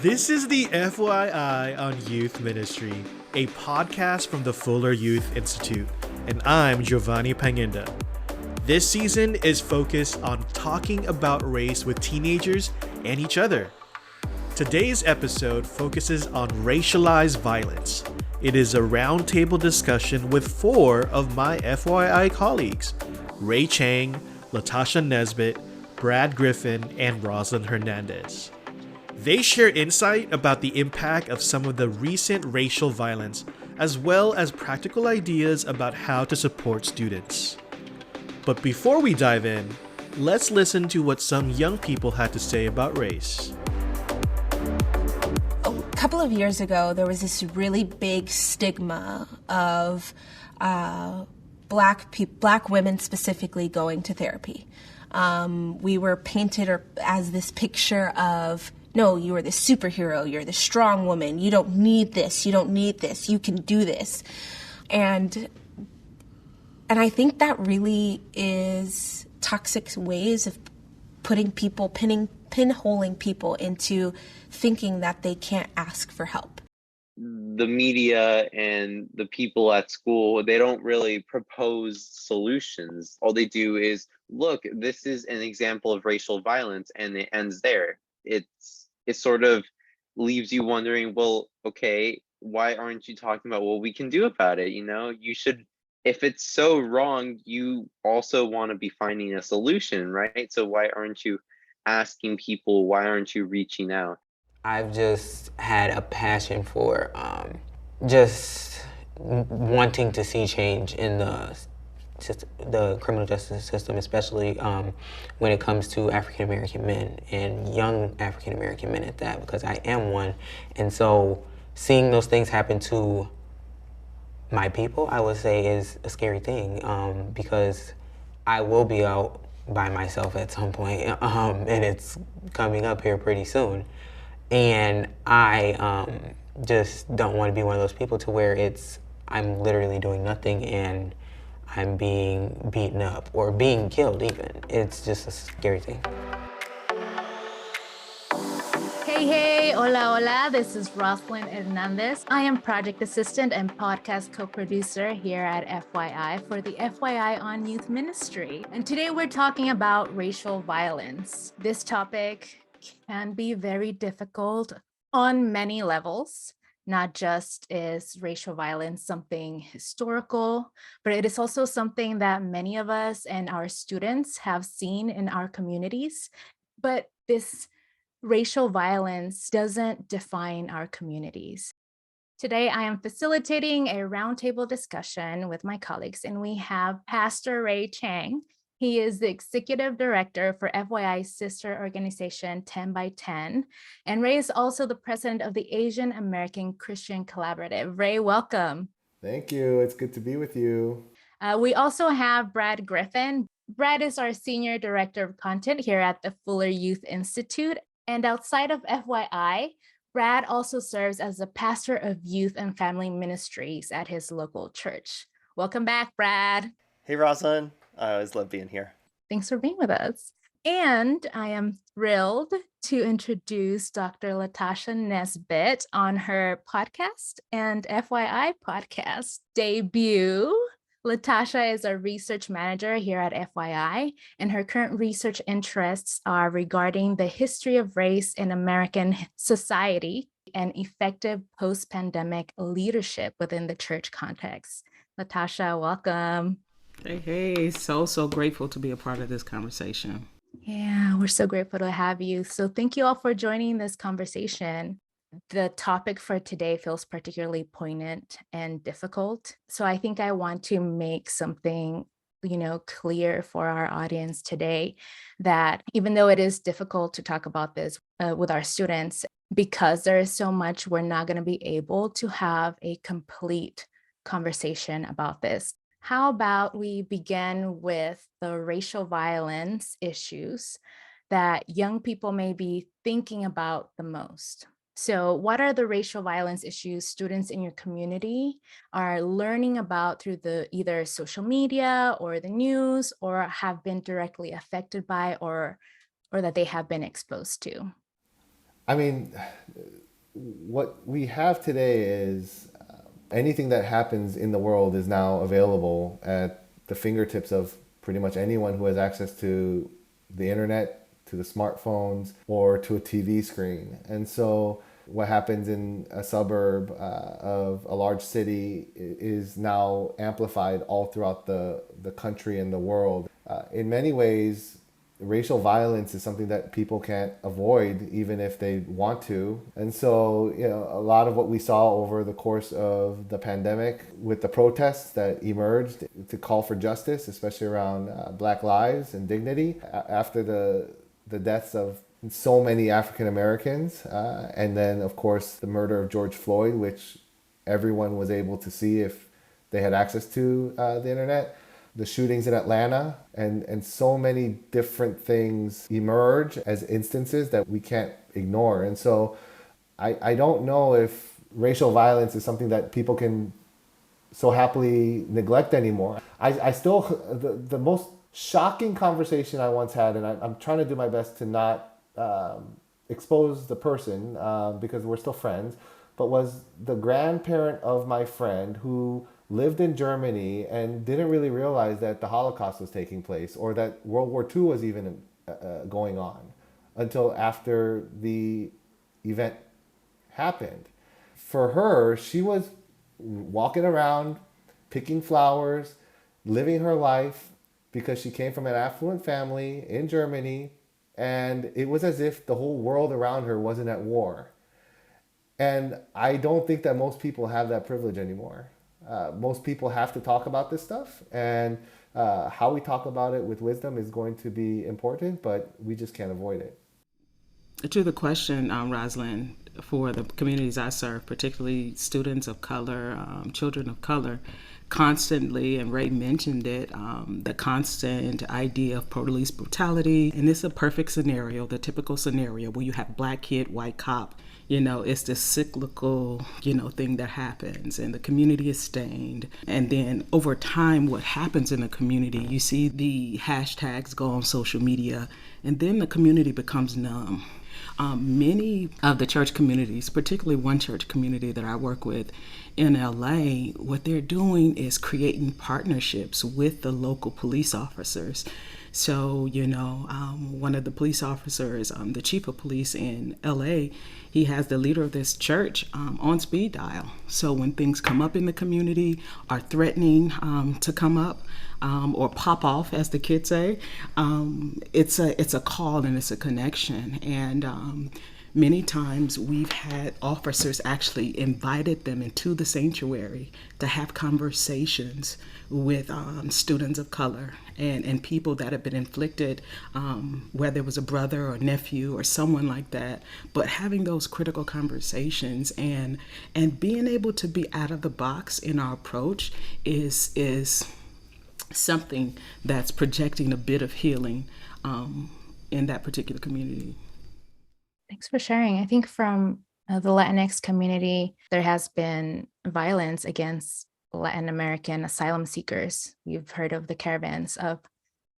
This is the FYI on Youth Ministry, a podcast from the Fuller Youth Institute, and I'm Giovanni Panginda. This season is focused on talking about race with teenagers and each other. Today's episode focuses on racialized violence. It is a roundtable discussion with four of my FYI colleagues, Ray Chang, LaTasha Nesbitt, Brad Griffin, and Roslyn Hernández. They share insight about the impact of some of the recent racial violence, as well as practical ideas about how to support students. But before we dive in, let's listen to what some young people had to say about race. A couple of years ago, there was this really big stigma of black women specifically going to therapy. We were painted as this picture of, no, you are the superhero, you're the strong woman, you don't need this, you can do this. And I think that really is toxic ways of pinholing people into thinking that they can't ask for help. The media and the people at school, they don't really propose solutions. All they do is, look, this is an example of racial violence, and it ends there. It sort of leaves you wondering, well, okay, why aren't you talking about what we can do about it? You know, you should, if it's so wrong, you also want to be finding a solution, right? So why aren't you asking people? Why aren't you reaching out? I've just had a passion for just wanting to see change in the criminal justice system, especially when it comes to African American men and young African American men at that, because I am one. And so seeing those things happen to my people, I would say, is a scary thing, because I will be out by myself at some point, and it's coming up here pretty soon. And I just don't want to be one of those people to where I'm literally doing nothing and I'm being beaten up or being killed even. It's just a scary thing. Hey, hola, hola. This is Roslyn Hernández. I am project assistant and podcast co-producer here at FYI for the FYI on Youth Ministry. And today we're talking about racial violence. This topic can be very difficult on many levels. Not just is racial violence something historical, but it is also something that many of us and our students have seen in our communities. But this racial violence doesn't define our communities. Today, I am facilitating a roundtable discussion with my colleagues, and we have Pastor Ray Chang. He is the executive director for FYI's sister organization 10 by 10. And Ray is also the president of the Asian American Christian Collaborative. Ray, welcome. Thank you. It's good to be with you. We also have Brad Griffin. Brad is our senior director of content here at the Fuller Youth Institute. And outside of FYI, Brad also serves as the pastor of youth and family ministries at his local church. Welcome back, Brad. Hey, Roslyn. I always love being here. Thanks for being with us. And I am thrilled to introduce Dr. LaTasha Nesbitt on her podcast and FYI podcast debut. LaTasha is a research manager here at FYI, and her current research interests are regarding the history of race in American society and effective post-pandemic leadership within the church context. LaTasha, welcome. Hey, so grateful to be a part of this conversation. Yeah, we're so grateful to have you. So thank you all for joining this conversation. The topic for today feels particularly poignant and difficult. So I think I want to make something, clear for our audience today, that even though it is difficult to talk about this with our students, because there is so much, we're not going to be able to have a complete conversation about this. How about we begin with the racial violence issues that young people may be thinking about the most? So what are the racial violence issues students in your community are learning about through the either social media or the news, or have been directly affected by, or that they have been exposed to? I mean, what we have today is anything that happens in the world is now available at the fingertips of pretty much anyone who has access to the internet, to the smartphones, or to a TV screen. And so what happens in a suburb of a large city is now amplified all throughout the country and the world. In many ways, racial violence is something that people can't avoid even if they want to. And so, a lot of what we saw over the course of the pandemic with the protests that emerged to call for justice, especially around Black lives and dignity after the deaths of so many African Americans. And then, of course, the murder of George Floyd, which everyone was able to see if they had access to the internet. The shootings in Atlanta, and so many different things emerge as instances that we can't ignore. And so I don't know if racial violence is something that people can so happily neglect anymore. I still, the most shocking conversation I once had, and I'm trying to do my best to not expose the person because we're still friends, but was the grandparent of my friend who lived in Germany and didn't really realize that the Holocaust was taking place or that World War II was even going on until after the event happened. For her, she was walking around, picking flowers, living her life because she came from an affluent family in Germany, and it was as if the whole world around her wasn't at war. And I don't think that most people have that privilege anymore. Most people have to talk about this stuff, and how we talk about it with wisdom is going to be important, but we just can't avoid it. To the question, Roslyn, for the communities I serve, particularly students of color, children of color, constantly, and Ray mentioned it, the constant idea of police brutality. And it's a perfect scenario, the typical scenario where you have black kid, white cop. It's this cyclical, thing that happens, and the community is stained. And then over time, what happens in the community, you see the hashtags go on social media, and then the community becomes numb. Many of the church communities, particularly one church community that I work with in LA, what they're doing is creating partnerships with the local police officers. So, one of the police officers, the chief of police in LA, he has the leader of this church on speed dial. So when things come up in the community, are threatening to come up or pop off, as the kids say, it's a call and it's a connection. And many times we've had officers actually invited them into the sanctuary to have conversations with students of color and people that have been inflicted, whether it was a brother or nephew or someone like that. But having those critical conversations and being able to be out of the box in our approach is something that's projecting a bit of healing in that particular community. Thanks for sharing. I think from the Latinx community, there has been violence against Latin American asylum seekers. You've heard of the caravans of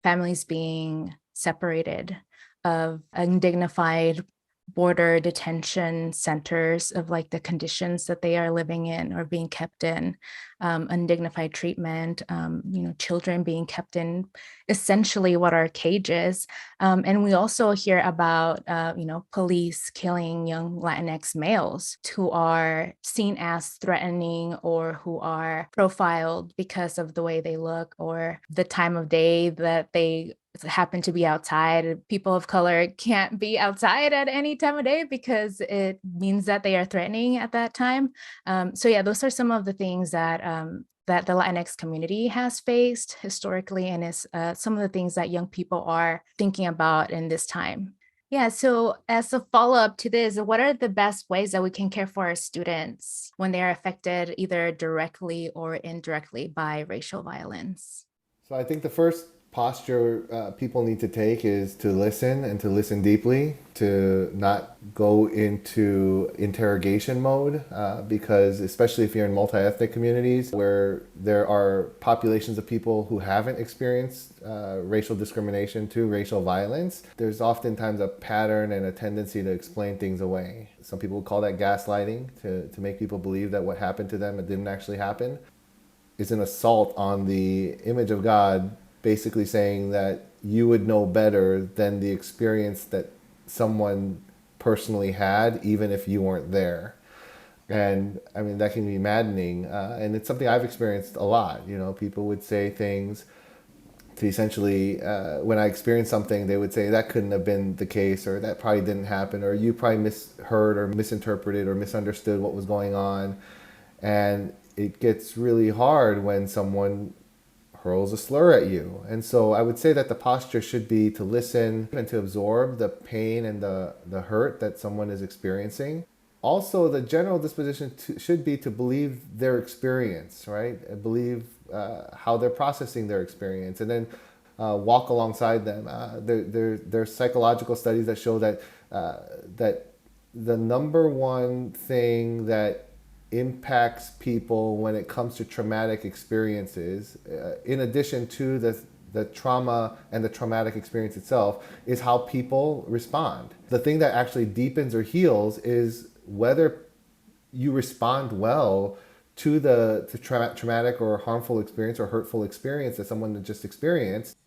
families being separated, of undignified border detention centers, of like the conditions that they are living in or being kept in, undignified treatment, children being kept in essentially what are cages. And we also hear about, police killing young Latinx males who are seen as threatening or who are profiled because of the way they look or the time of day that they happen to be outside. People of color can't be outside at any time of day because it means that they are threatening at that time. Those are some of the things that that the Latinx community has faced historically, and is some of the things that young people are thinking about in this time. Yeah, so as a follow-up to this, what are the best ways that we can care for our students when they are affected either directly or indirectly by racial violence? So I think the first posture people need to take is to listen and to listen deeply, to not go into interrogation mode, because especially if you're in multi-ethnic communities where there are populations of people who haven't experienced racial discrimination to racial violence, there's oftentimes a pattern and a tendency to explain things away. Some people would call that gaslighting, to make people believe that what happened to them, it didn't actually happen. Is an assault on the image of God, basically saying that you would know better than the experience that someone personally had, even if you weren't there. And I mean, that can be maddening. And it's something I've experienced a lot. You know, people would say things to essentially, when I experienced something, they would say that couldn't have been the case, or that probably didn't happen, or you probably misheard or misinterpreted or misunderstood what was going on. And it gets really hard when someone hurls a slur at you. And so I would say that the posture should be to listen and to absorb the pain and the hurt that someone is experiencing. Also, the general disposition should be to believe their experience, right? And believe how they're processing their experience, and then walk alongside them. There's psychological studies that show that that the number one thing that impacts people when it comes to traumatic experiences, in addition to the trauma and the traumatic experience itself, is how people respond. The thing that actually deepens or heals is whether you respond well to the traumatic or harmful experience or hurtful experience that someone just experienced.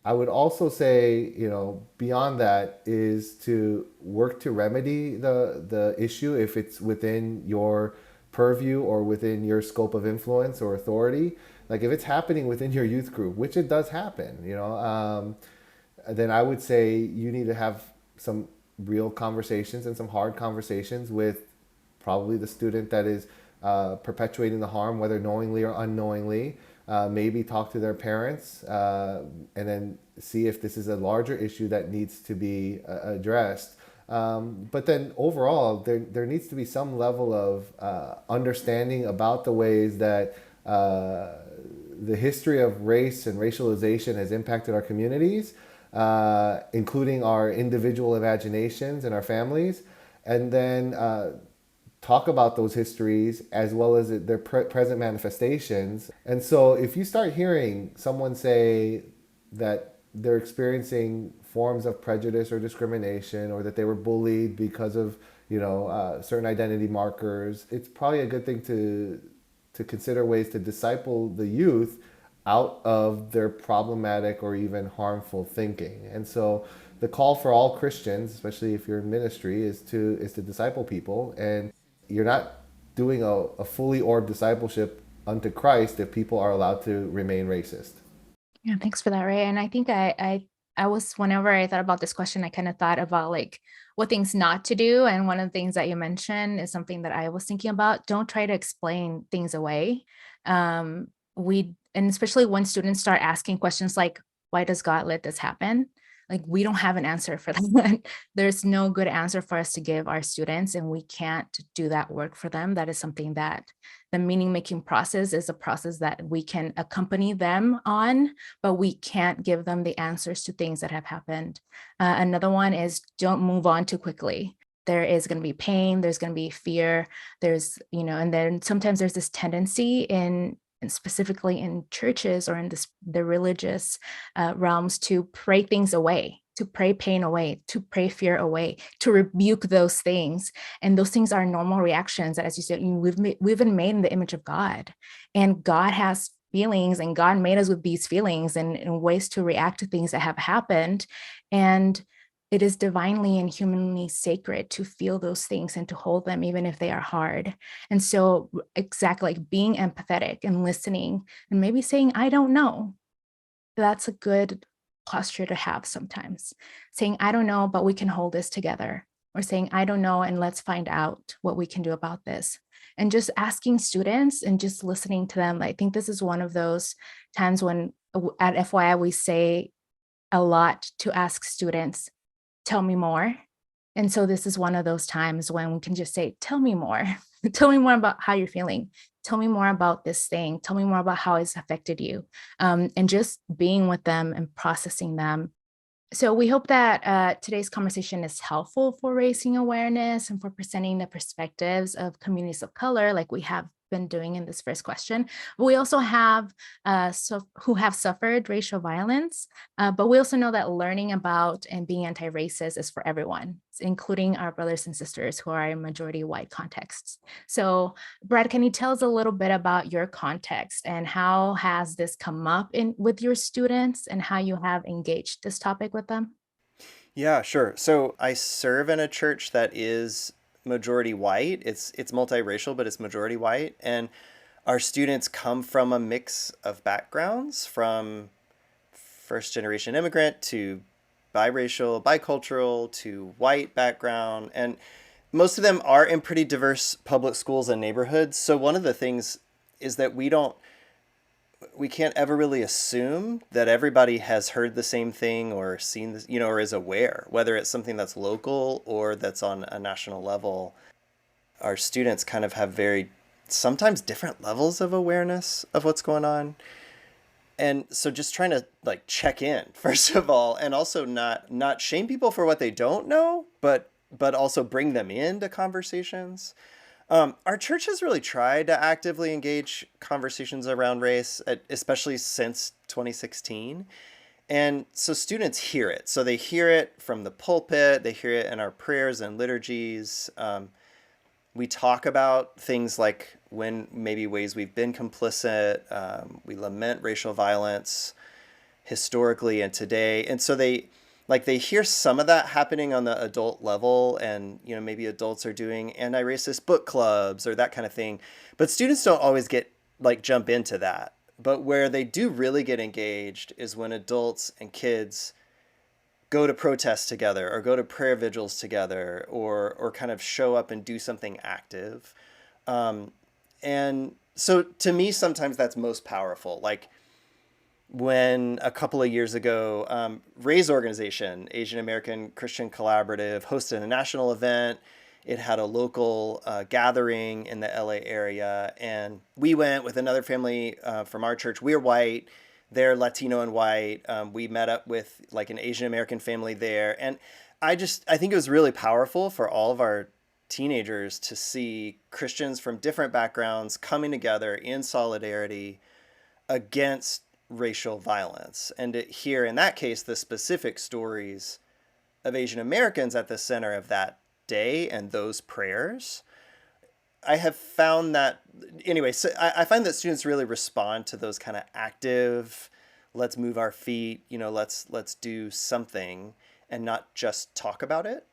I would also say, you know, beyond that is to work to remedy the issue if it's within your purview or within your scope of influence or authority. Like if it's happening within your youth group, which it does happen, you know, then I would say you need to have some real conversations and some hard conversations with probably the student that is perpetuating the harm, whether knowingly or unknowingly. Maybe talk to their parents, and then see if this is a larger issue that needs to be addressed. But then overall, there needs to be some level of understanding about the ways that the history of race and racialization has impacted our communities, including our individual imaginations and our families, and then talk about those histories as well as their present manifestations. And so if you start hearing someone say that they're experiencing forms of prejudice or discrimination, or that they were bullied because of, you know, certain identity markers, it's probably a good thing to consider ways to disciple the youth out of their problematic or even harmful thinking. And so the call for all Christians, especially if you're in ministry, is to disciple people. And you're not doing a fully orbed discipleship unto Christ if people are allowed to remain racist. Yeah, thanks for that, Ray. And I think I was, whenever I thought about this question, I kind of thought about like what things not to do. And one of the things that you mentioned is something that I was thinking about. Don't try to explain things away. And especially when students start asking questions like, why does God let this happen? Like, we don't have an answer for that. There's no good answer for us to give our students, and we can't do that work for them. That is something that the meaning-making process is a process that we can accompany them on, but we can't give them the answers to things that have happened. Another one is don't move on too quickly. There is going to be pain, there's going to be fear, there's, you know, and then sometimes there's this tendency and specifically in churches or in the religious realms to pray things away, to pray pain away, to pray fear away, to rebuke those things. And those things are normal reactions that, as you said, we've been made in the image of God, and God has feelings, and God made us with these feelings and ways to react to things that have happened. And it is divinely and humanly sacred to feel those things and to hold them, even if they are hard. And so exactly, like being empathetic and listening and maybe saying, I don't know. That's a good posture to have sometimes. Saying, I don't know, but we can hold this together. Or saying, I don't know, and let's find out what we can do about this. And just asking students and just listening to them. I think this is one of those times when at FYI, we say a lot to ask students, tell me more. And so this is one of those times when we can just say, tell me more. Tell me more about how you're feeling. Tell me more about this thing. Tell me more about how it's affected you. And just being with them and processing them. So we hope that today's conversation is helpful for raising awareness and for presenting the perspectives of communities of color, like we have been doing in this first question. But we also have who have suffered racial violence, but we also know that learning about and being anti-racist is for everyone, including our brothers and sisters who are in majority white contexts. So Brad, can you tell us a little bit about your context and how has this come up with your students and how you have engaged this topic with them? Yeah, sure. So I serve in a church that is majority white. It's multiracial, but it's majority white. And our students come from a mix of backgrounds, from first generation immigrant to biracial, bicultural to white background. And most of them are in pretty diverse public schools and neighborhoods. So one of the things is that we can't ever really assume that everybody has heard the same thing or seen this, or is aware, whether it's something that's local or that's on a national level. Our students kind of have very, sometimes different levels of awareness of what's going on. And so just trying to check in, first of all, and also not shame people for what they don't know, but also bring them into conversations. Our church has really tried to actively engage conversations around race, especially since 2016. And so students hear it. So they hear it from the pulpit, they hear it in our prayers and liturgies. We talk about things like maybe ways we've been complicit. We lament racial violence historically and today. And so they hear some of that happening on the adult level, and maybe adults are doing anti-racist book clubs or that kind of thing, but students don't always jump into that. But where they do really get engaged is when adults and kids go to protests together or go to prayer vigils together or kind of show up and do something active. And so to me, sometimes that's most powerful. Like when a couple of years ago, Ray's organization, Asian American Christian Collaborative, hosted a national event. It had a local gathering in the LA area. And we went with another family from our church. We're white. They're Latino and white. We met up with an Asian American family there. And I think it was really powerful for all of our teenagers to see Christians from different backgrounds coming together in solidarity against racial violence, and to hear in that case the specific stories of Asian Americans at the center of that day and those prayers. I have found that so I find that students really respond to those kind of active, let's move our feet, let's do something and not just talk about it.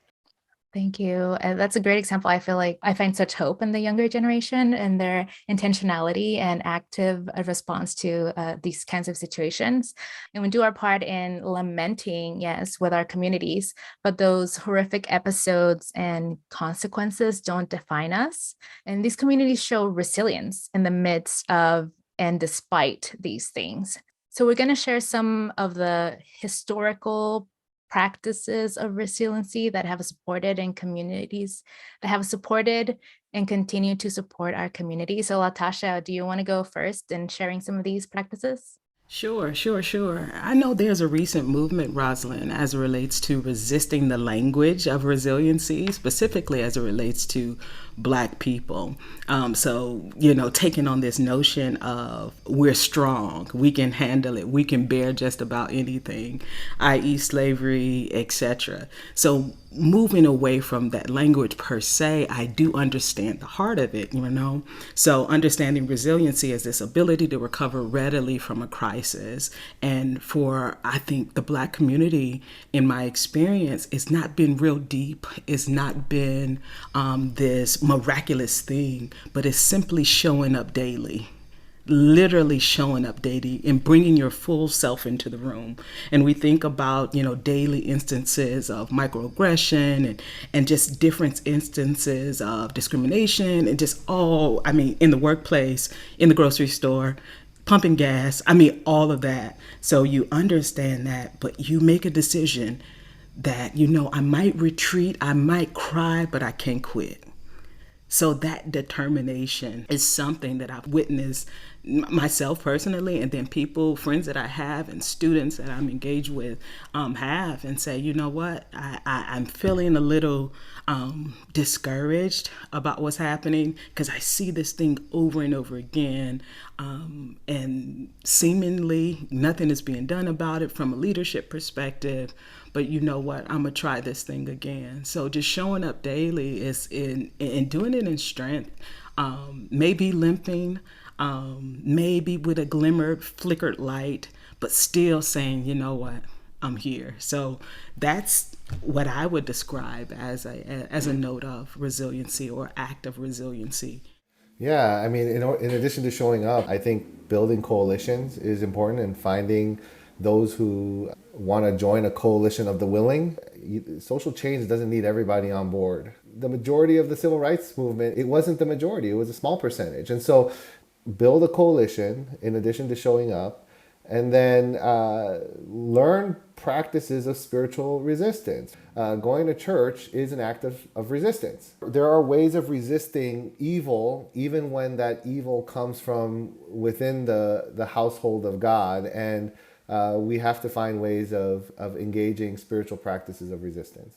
Thank you. That's a great example. I feel like I find such hope in the younger generation and their intentionality and active response to these kinds of situations. And we do our part in lamenting, yes, with our communities, but those horrific episodes and consequences don't define us. And these communities show resilience in the midst of and despite these things. So we're going to share some of the historical practices of resiliency that have supported in communities that have supported and continue to support our community. So LaTasha, do you want to go first in sharing some of these practices? Sure. I know there's a recent movement, Roslyn, as it relates to resisting the language of resiliency, specifically as it relates to Black people. So, taking on this notion of we're strong, we can handle it, we can bear just about anything, i.e. slavery, etc. So moving away from that language per se, I do understand the heart of it, So understanding resiliency as this ability to recover readily from a crisis. And for, I think, the Black community, in my experience, it's not been real deep. It's not been this miraculous thing, but it's simply showing up daily. Literally showing up daily and bringing your full self into the room. And we think about, daily instances of microaggression and just different instances of discrimination and just in the workplace, in the grocery store, pumping gas, all of that. So you understand that, but you make a decision that, you know, I might retreat, I might cry, but I can't quit. So that determination is something that I've witnessed myself personally, and then people, friends that I have and students that I'm engaged with have, and say, you know what, I'm feeling a little discouraged about what's happening because I see this thing over and over again, and seemingly nothing is being done about it from a leadership perspective. But you know what, I'm gonna try this thing again. So just showing up daily is in doing it in strength, maybe limping, maybe with a glimmer, flickered light, but still saying, you know what, I'm here. So that's what I would describe as a note of resiliency or act of resiliency. Yeah, I mean, in addition to showing up, I think building coalitions is important, and finding those who want to join a coalition of the willing. Social change doesn't need everybody on board. The majority of the civil rights movement, it wasn't the majority, it was a small percentage. And so build a coalition in addition to showing up, and then learn practices of spiritual resistance. Going to church is an act of resistance. There are ways of resisting evil, even when that evil comes from within the household of God. And we have to find ways of engaging spiritual practices of resistance.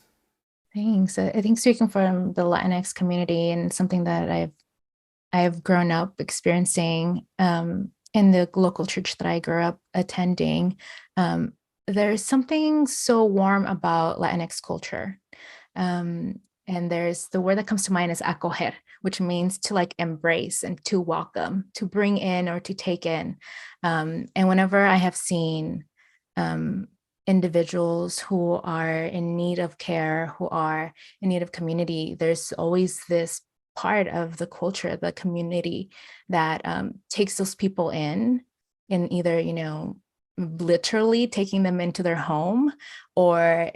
Thanks. I think speaking from the Latinx community and something that I've grown up experiencing in the local church that I grew up attending, there's something so warm about Latinx culture. And there's the word that comes to mind is acoger, which means to like embrace and to welcome, to bring in or to take in. And whenever I have seen individuals who are in need of care, who are in need of community, there's always this part of the culture, the community that takes those people in either, you know, literally taking them into their home, or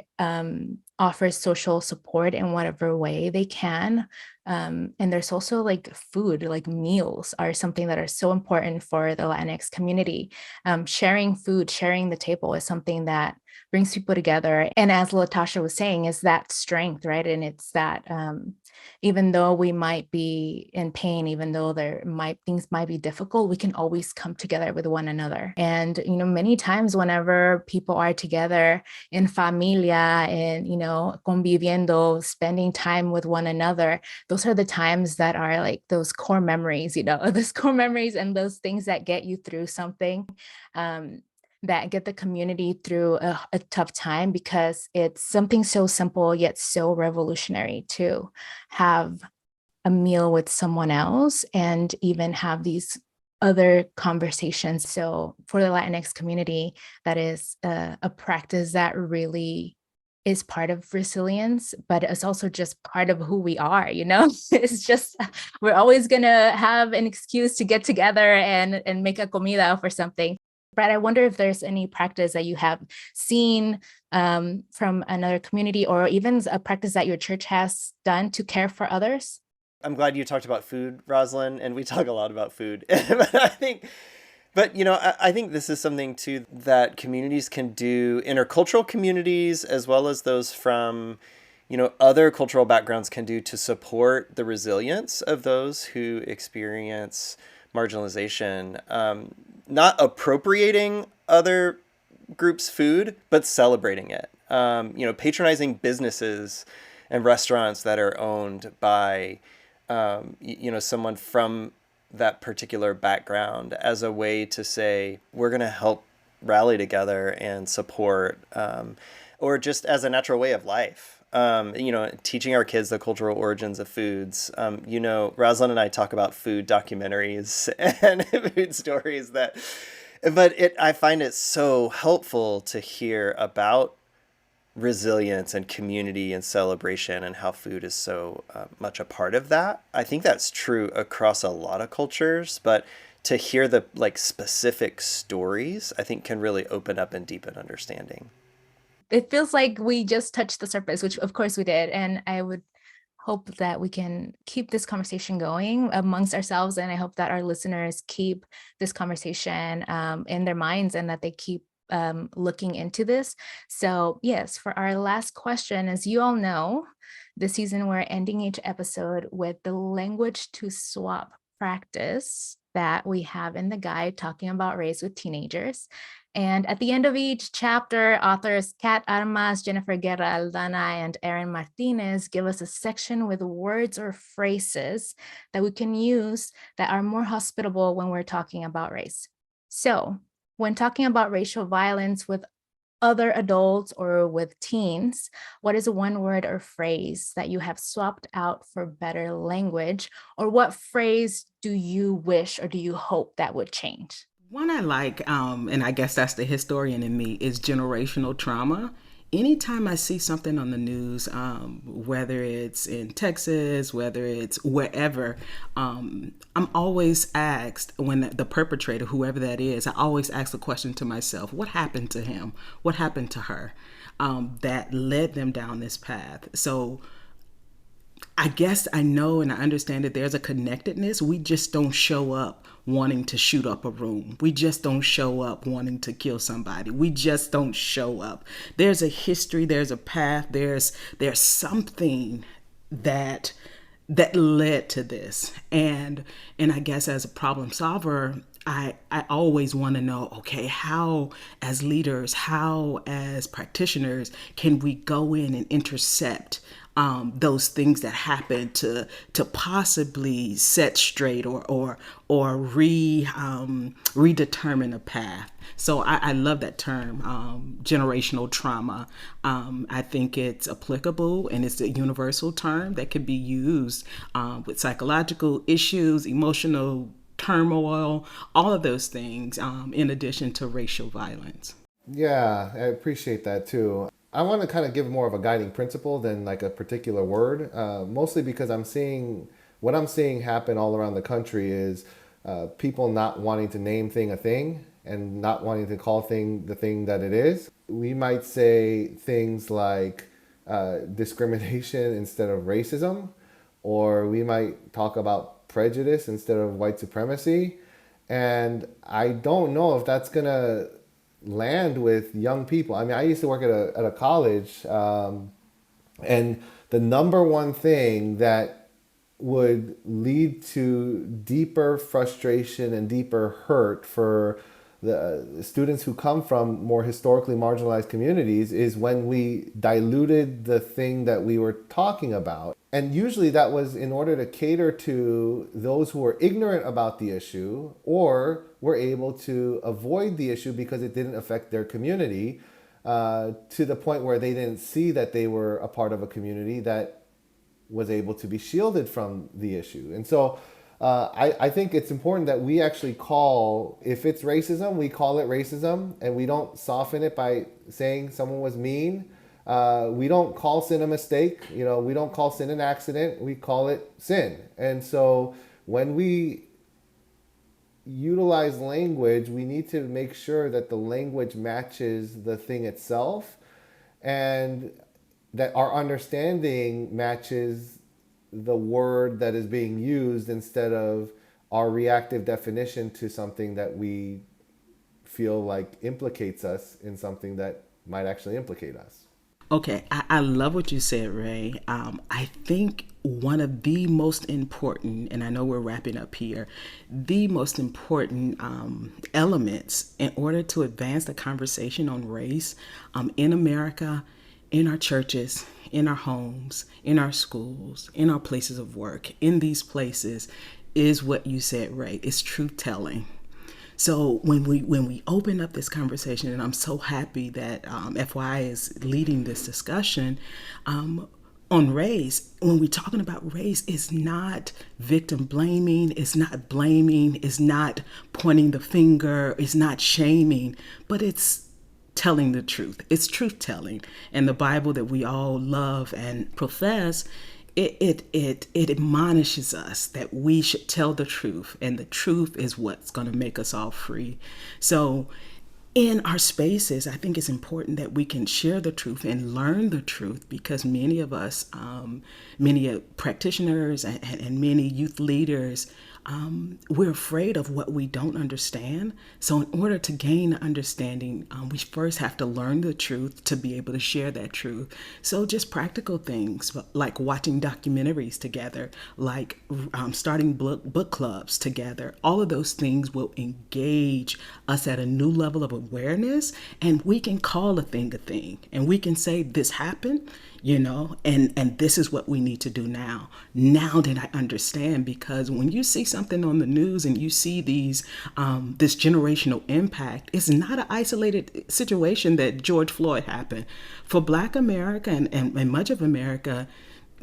offers social support in whatever way they can. And there's also like food, like meals are something that are so important for the Latinx community. Sharing food, sharing the table is something that brings people together. And as LaTasha was saying, is that strength, right? And it's that even though we might be in pain, even though things might be difficult, we can always come together with one another. And, you know, many times whenever people are together in familia and, you know, conviviendo, spending time with one another, those are the times that are like those core memories, you know, those core memories and those things that get you through something. That get the community through a tough time, because it's something so simple yet so revolutionary to have a meal with someone else and even have these other conversations. So for the Latinx community, that is a practice that really is part of resilience, but it's also just part of who we are, you know? It's just, we're always gonna have an excuse to get together and make a comida for something. Brad, I wonder if there's any practice that you have seen from another community, or even a practice that your church has done to care for others? I'm glad you talked about food, Roslyn, and we talk a lot about food. But you know, I think this is something too that communities can do, intercultural communities, as well as those from, you know, other cultural backgrounds can do to support the resilience of those who experience marginalization. Not appropriating other groups' food, but celebrating it. You know, patronizing businesses and restaurants that are owned by, you know, someone from that particular background as a way to say, we're going to help rally together and support, or just as a natural way of life. You know, teaching our kids the cultural origins of foods. You know, Roslyn and I talk about food documentaries and food stories I find it so helpful to hear about resilience and community and celebration and how food is so much a part of that. I think that's true across a lot of cultures, but to hear the like specific stories, I think can really open up and deepen understanding. It feels like we just touched the surface, which of course we did. And I would hope that we can keep this conversation going amongst ourselves. And I hope that our listeners keep this conversation in their minds, and that they keep looking into this. So yes, for our last question, as you all know, this season we're ending each episode with the language to swap practice that we have in the guide talking about race with teenagers. And at the end of each chapter, authors Kat Armas, Jennifer Guerra Aldana, and Erin Martinez give us a section with words or phrases that we can use that are more hospitable when we're talking about race. So when talking about racial violence with other adults or with teens, what is one word or phrase that you have swapped out for better language? Or what phrase do you wish or do you hope that would change? One I like, and I guess that's the historian in me, is generational trauma. Anytime I see something on the news, whether it's in Texas, whether it's wherever, I'm always asked, when the perpetrator, whoever that is, I always ask the question to myself, what happened to him? What happened to her that led them down this path? So I guess I know and I understand that there's a connectedness. We just don't show up wanting to shoot up a room. We just don't show up wanting to kill somebody. We just don't show up. There's a history, there's a path, there's something that led to this. And I guess as a problem solver, I always want to know, okay, how as leaders, how as practitioners can we go in and intercept those things that happen to possibly set straight or redetermine a path. So I love that term, generational trauma. I think it's applicable and it's a universal term that can be used with psychological issues, emotional turmoil, all of those things, in addition to racial violence. Yeah, I appreciate that too. I want to kind of give more of a guiding principle than like a particular word, mostly because what I'm seeing happen all around the country is people not wanting to name a thing and not wanting to call the thing that it is. We might say things like discrimination instead of racism, or we might talk about prejudice instead of white supremacy. And I don't know if that's going to land with young people. I mean, I used to work at a college, and the number one thing that would lead to deeper frustration and deeper hurt for the students who come from more historically marginalized communities is when we diluted the thing that we were talking about. And usually that was in order to cater to those who were ignorant about the issue or were able to avoid the issue because it didn't affect their community, to the point where they didn't see that they were a part of a community that was able to be shielded from the issue. And so I think it's important that we actually call, if it's racism, we call it racism, and we don't soften it by saying someone was mean. We don't call sin a mistake. We don't call sin an accident. We call it sin. And so when we utilize language, we need to make sure that the language matches the thing itself and that our understanding matches the word that is being used instead of our reactive definition to something that we feel like implicates us in something that might actually implicate us. Okay, I love what you said, Ray. I think one of the most important, and I know we're wrapping up here, the most important elements in order to advance the conversation on race in America, in our churches, in our homes, in our schools, in our places of work, in these places, is what you said, Ray. It's truth-telling. So when we open up this conversation, and I'm so happy that FYI is leading this discussion on race, when we're talking about race, it's not victim blaming, it's not blaming, it's not pointing the finger, it's not shaming, but it's telling the truth. It's truth telling. And the Bible that we all love and profess, it admonishes us that we should tell the truth, and the truth is what's going to make us all free. So in our spaces, I think it's important that we can share the truth and learn the truth, because many of us, many practitioners and many youth leaders we're afraid of what we don't understand. So in order to gain understanding, we first have to learn the truth to be able to share that truth. So just practical things like watching documentaries together, like starting book clubs together. All of those things will engage us at a new level of awareness, and we can call a thing, and we can say, this happened, and this is what we need to do now. Now that I understand, because when you see something on the news and you see these this generational impact, it's not an isolated situation that George Floyd happened. For Black America and much of America,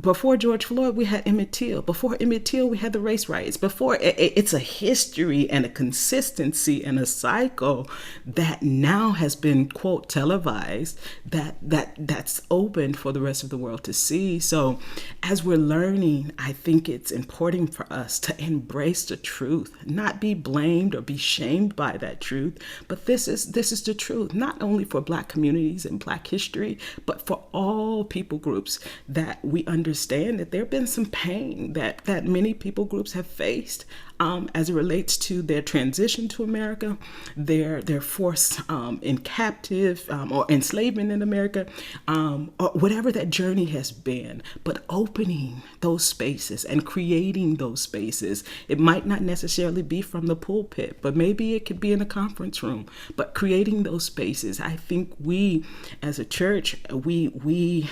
before George Floyd, we had Emmett Till. Before Emmett Till, we had the race riots. Before, it's a history and a consistency and a cycle that now has been, quote, televised, that's open for the rest of the world to see. So as we're learning, I think it's important for us to embrace the truth, not be blamed or be shamed by that truth. But this is the truth, not only for Black communities and Black history, but for all people groups, that we understand that there have been some pain that many people groups have faced as it relates to their transition to America, their forced in captive or enslavement in America, or whatever that journey has been. But opening those spaces and creating those spaces, it might not necessarily be from the pulpit, but maybe it could be in a conference room. But creating those spaces, I think we as a church, we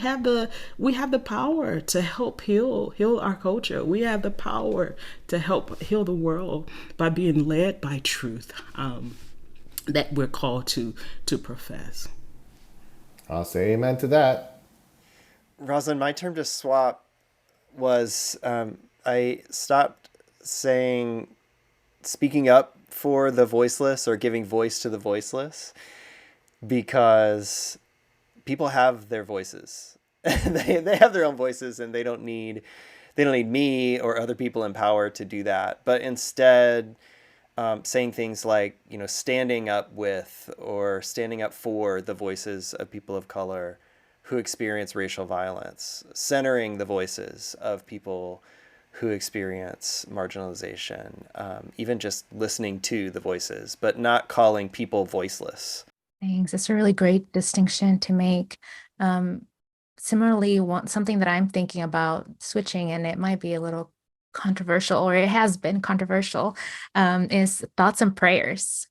have the power to help heal our culture. We have the power to help heal the world by being led by truth that we're called to profess. I'll say amen to that. Roslyn, my term to swap was I stopped speaking up for the voiceless or giving voice to the voiceless, because people have their voices. they have their own voices, and they don't need me or other people in power to do that. But instead, saying things like, standing up with or standing up for the voices of people of color who experience racial violence, centering the voices of people who experience marginalization, even just listening to the voices, but not calling people voiceless. Thanks. It's a really great distinction to make. Similarly, something that I'm thinking about switching, and it might be a little controversial, or it has been controversial, is thoughts and prayers.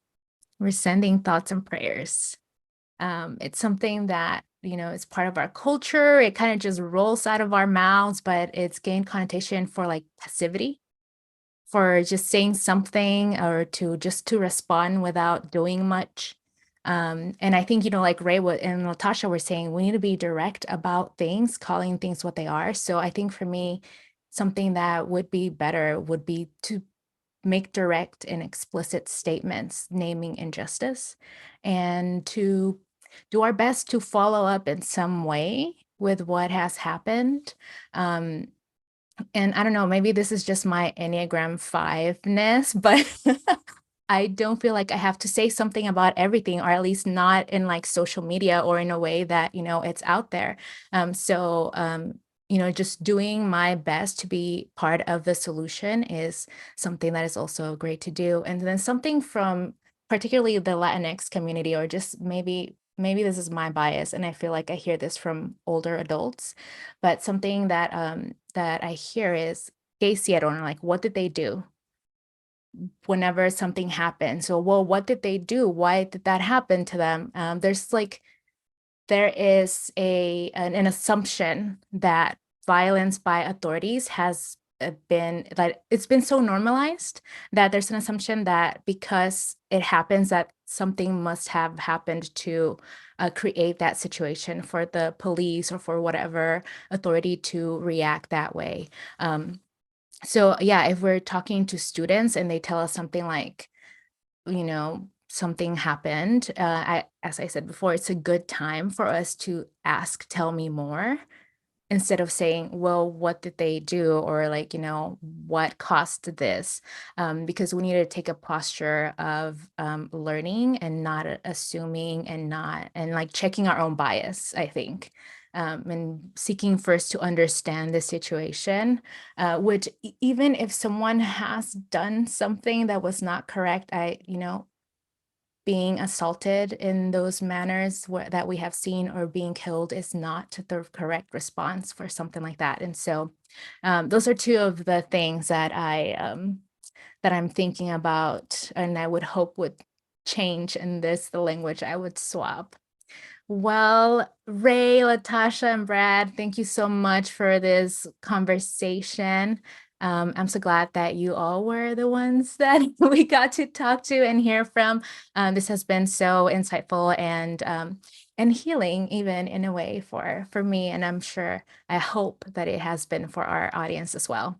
We're sending thoughts and prayers. It's something that, is part of our culture. It kind of just rolls out of our mouths, but it's gained connotation for like passivity, for just saying something or to respond without doing much. And I think, like Ray and LaTasha were saying, we need to be direct about things, calling things what they are. So I think for me, something that would be better would be to make direct and explicit statements naming injustice, and to do our best to follow up in some way with what has happened. And I don't know, maybe this is just my Enneagram 5-ness, but I don't feel like I have to say something about everything, or at least not in like social media or in a way that, it's out there. Just doing my best to be part of the solution is something that is also great to do. And then something from particularly the Latinx community, or just maybe this is my bias, and I feel like I hear this from older adults, but something that that I hear is ¿qué hicieron? Like, what did they do whenever something happens? So, well, what did they do? Why did that happen to them? There is an assumption that violence by authorities has been, that it's been so normalized that there's an assumption that because it happens, that something must have happened to create that situation for the police or for whatever authority to react that way. So yeah, if we're talking to students and they tell us something like, something happened, as I said before, it's a good time for us to ask, tell me more. instead of saying, well, what did they do? Or like, what caused this? Because we need to take a posture of learning and not assuming and like checking our own bias, I think. And seeking first to understand the situation, which even if someone has done something that was not correct, being assaulted in those manners that we have seen or being killed is not the correct response for something like that. And so those are two of the things that I'm thinking about, and I would hope would change in the language I would swap. Well, Ray, LaTasha, and Brad, thank you so much for this conversation. I'm so glad that you all were the ones that we got to talk to and hear from. This has been so insightful and healing, even in a way for me. And I hope that it has been for our audience as well.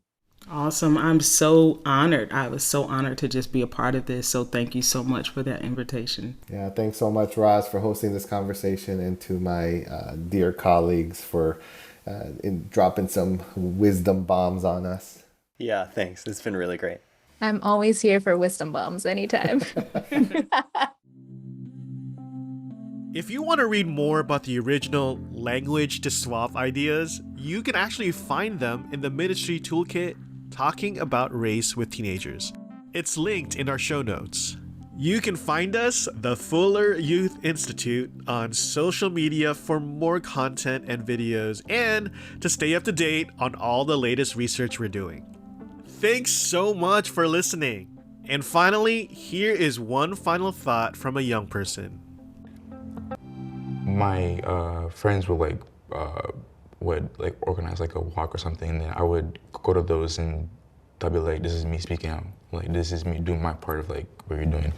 Awesome. I'm so honored. I was so honored to just be a part of this. So thank you so much for that invitation. Yeah, thanks so much, Roz, for hosting this conversation, and to my dear colleagues for dropping some wisdom bombs on us. Yeah, thanks. It's been really great. I'm always here for wisdom bombs anytime. If you want to read more about the original language to swap ideas, you can actually find them in the Ministry Toolkit Talking About Race with Teenagers. It's linked in our show notes. You can find us, the Fuller Youth Institute, on social media for more content and videos and to stay up to date on all the latest research we're doing. Thanks so much for listening. And finally, here is one final thought from a young person. My friends would organize like a walk or something, and then I would go to those and they'll be like, this is me speaking out. Like, this is me doing my part of like what you're doing.